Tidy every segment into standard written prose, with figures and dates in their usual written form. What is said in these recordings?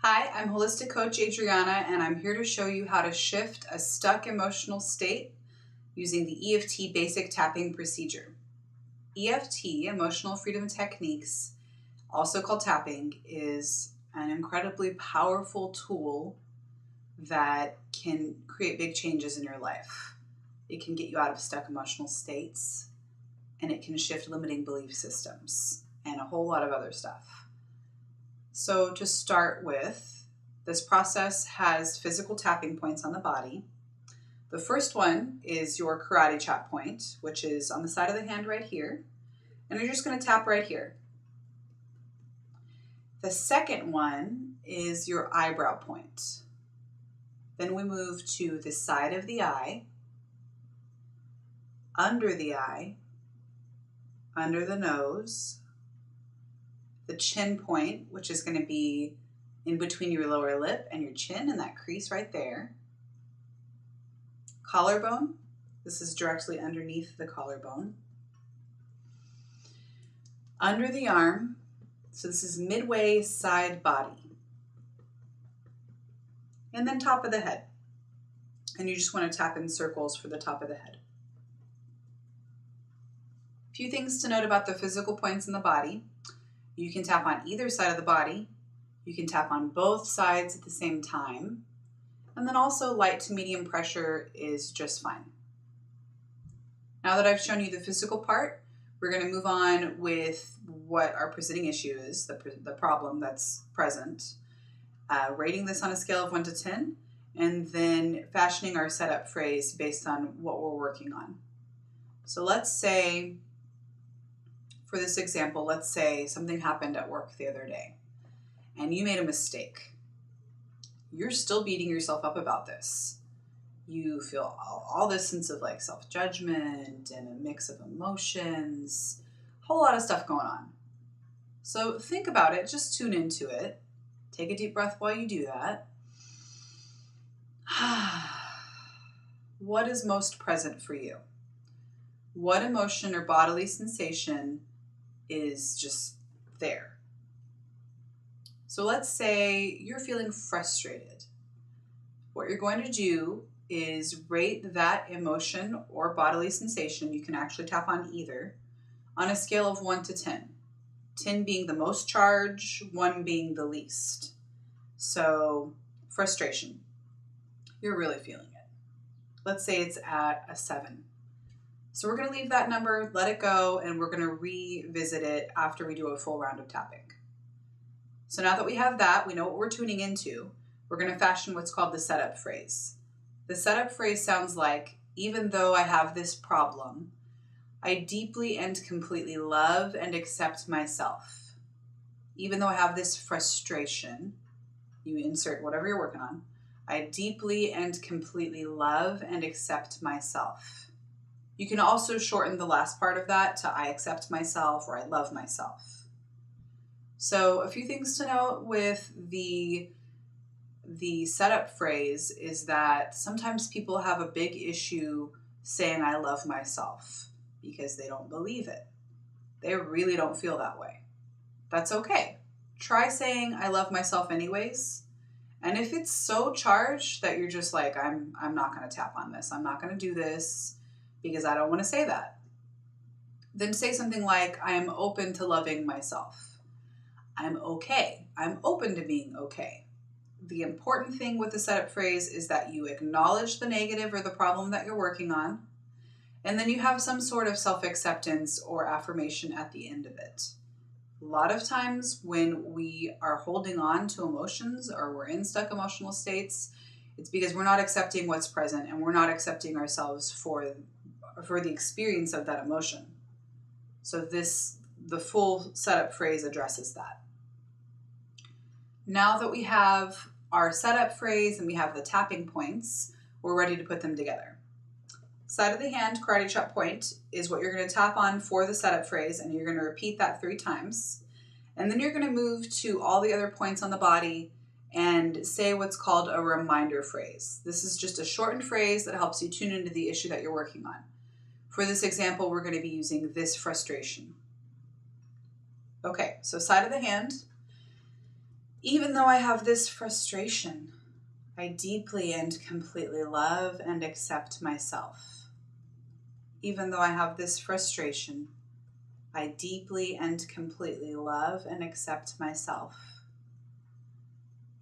Hi, I'm Holistic Coach Adriana, and I'm here to show you how to shift a stuck emotional state using the EFT basic tapping procedure. EFT, Emotional Freedom Techniques, also called tapping, is an incredibly powerful tool that can create big changes in your life. It can get you out of stuck emotional states, and it can shift limiting belief systems and a whole lot of other stuff. So to start with, this process has physical tapping points on the body. The first one is your karate chop point, which is on the side of the hand right here. And you're just going to tap right here. The second one is your eyebrow point. Then we move to the side of the eye, under the eye, under the nose, the chin point, which is going to be in between your lower lip and your chin, and that crease right there. Collarbone, this is directly underneath the collarbone. Under the arm, so this is midway side body. And then top of the head. And you just want to tap in circles for the top of the head. A few things to note about the physical points in the body. You can tap on either side of the body. You can tap on both sides at the same time. And then also light to medium pressure is just fine. Now that I've shown you the physical part, we're going to move on with what our presenting issue is, the problem that's present. Rating this on a scale of 1 to 10, and then fashioning our setup phrase based on what we're working on. So let's say, for this example, let's say something happened at work the other day and you made a mistake. You're still beating yourself up about this. You feel all this sense of like self-judgment and a mix of emotions, a whole lot of stuff going on. So think about it, just tune into it. Take a deep breath while you do that. What is most present for you? What emotion or bodily sensation is just there? So let's say you're feeling frustrated. What you're going to do is rate that emotion or bodily sensation, you can actually tap on either, on a scale of 1 to 10. 10 being the most charge, 1 being the least. So frustration, you're really feeling it. Let's say it's at a 7. So we're going to leave that number, let it go, and we're going to revisit it after we do a full round of tapping. So now that we have that, we know what we're tuning into, we're going to fashion what's called the setup phrase. The setup phrase sounds like, even though I have this problem, I deeply and completely love and accept myself. Even though I have this frustration, you insert whatever you're working on, I deeply and completely love and accept myself. You can also shorten the last part of that to I accept myself or I love myself. So a few things to note with the setup phrase is that sometimes people have a big issue saying I love myself because they don't believe it. They really don't feel that way. That's okay. Try saying I love myself anyways. And if it's so charged that you're just like, I'm not going to tap on this, I'm not going to do this because I don't want to say that, then say something like, I am open to loving myself. I'm okay. I'm open to being okay. The important thing with the setup phrase is that you acknowledge the negative or the problem that you're working on, and then you have some sort of self-acceptance or affirmation at the end of it. A lot of times when we are holding on to emotions or we're in stuck emotional states, it's because we're not accepting what's present and we're not accepting ourselves for the experience of that emotion. So the full setup phrase addresses that. Now that we have our setup phrase and we have the tapping points, we're ready to put them together. Side of the hand karate chop point is what you're going to tap on for the setup phrase, and you're going to repeat that 3 times. And then you're going to move to all the other points on the body and say what's called a reminder phrase. This is just a shortened phrase that helps you tune into the issue that you're working on. For this example, we're going to be using this frustration. Okay, so side of the hand. Even though I have this frustration, I deeply and completely love and accept myself. Even though I have this frustration, I deeply and completely love and accept myself.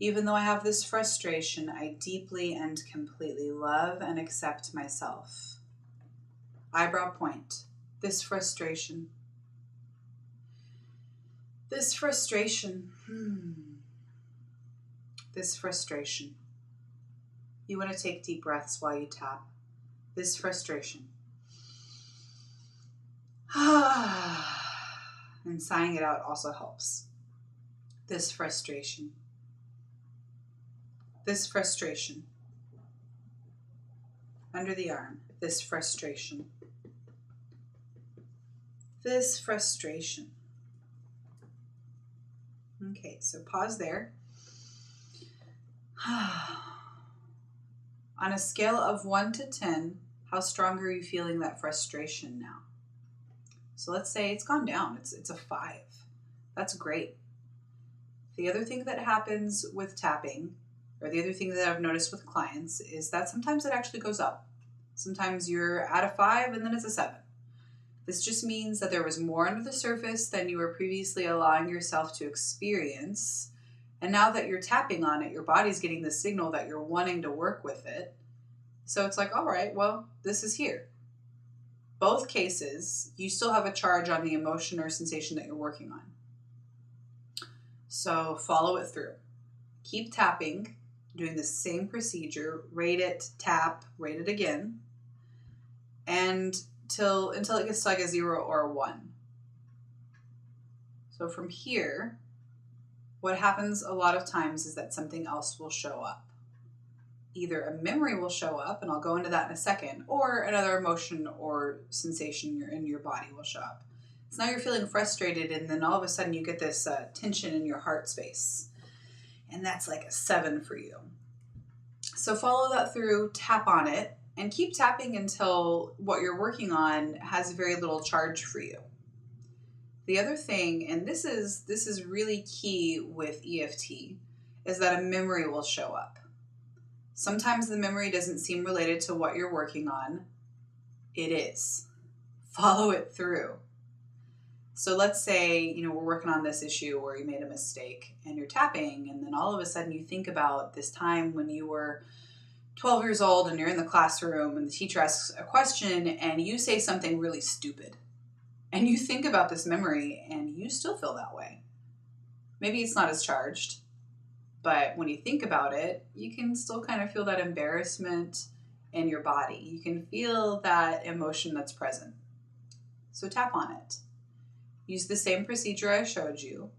Even though I have this frustration, I deeply and completely love and accept myself. Eyebrow point. This frustration. This frustration. This frustration. You want to take deep breaths while you tap. This frustration. And sighing it out also helps. This frustration. This frustration. Under the arm. This frustration. This frustration. Okay, so pause there. On a scale of 1 to 10, how strong are you feeling that frustration now? So let's say it's gone down. It's a 5. That's great. The other thing that happens with tapping, or the other thing that I've noticed with clients, is that sometimes it actually goes up. Sometimes you're at a 5 and then it's a 7. This just means that there was more under the surface than you were previously allowing yourself to experience. And now that you're tapping on it, your body's getting the signal that you're wanting to work with it. So it's like, all right, well, this is here. Both cases, you still have a charge on the emotion or sensation that you're working on. So follow it through. Keep tapping, doing the same procedure. Rate it, tap, rate it again. And until it gets to like a 0 or a 1. So from here, what happens a lot of times is that something else will show up. Either a memory will show up, and I'll go into that in a second, or another emotion or sensation in your body will show up. So now you're feeling frustrated, and then all of a sudden you get this tension in your heart space. And that's like a 7 for you. So follow that through, tap on it, and keep tapping until what you're working on has very little charge for you. The other thing, and this is really key with EFT, is that a memory will show up. Sometimes the memory doesn't seem related to what you're working on. It is. Follow it through. So let's say, we're working on this issue where you made a mistake and you're tapping, and then all of a sudden you think about this time when you were 12 years old and you're in the classroom and the teacher asks a question and you say something really stupid. And you think about this memory and you still feel that way. Maybe it's not as charged, but when you think about it, you can still kind of feel that embarrassment in your body. You can feel that emotion that's present. So tap on it. Use the same procedure I showed you.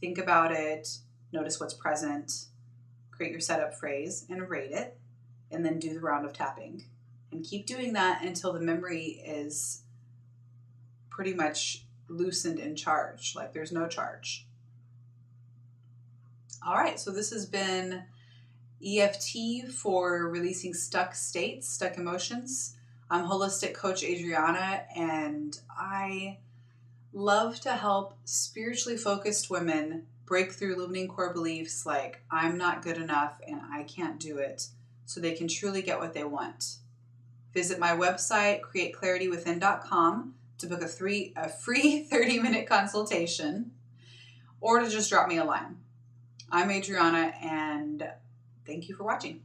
Think about it, notice what's present, create your setup phrase and rate it, and then do the round of tapping. And keep doing that until the memory is pretty much loosened in charge, like there's no charge. All right, so this has been EFT for releasing stuck states, stuck emotions. I'm holistic coach Adriana, and I love to help spiritually focused women break through limiting core beliefs like I'm not good enough and I can't do it, so they can truly get what they want. Visit my website, createclaritywithin.com, to book a free 30-minute consultation, or to just drop me a line. I'm Adriana, and thank you for watching.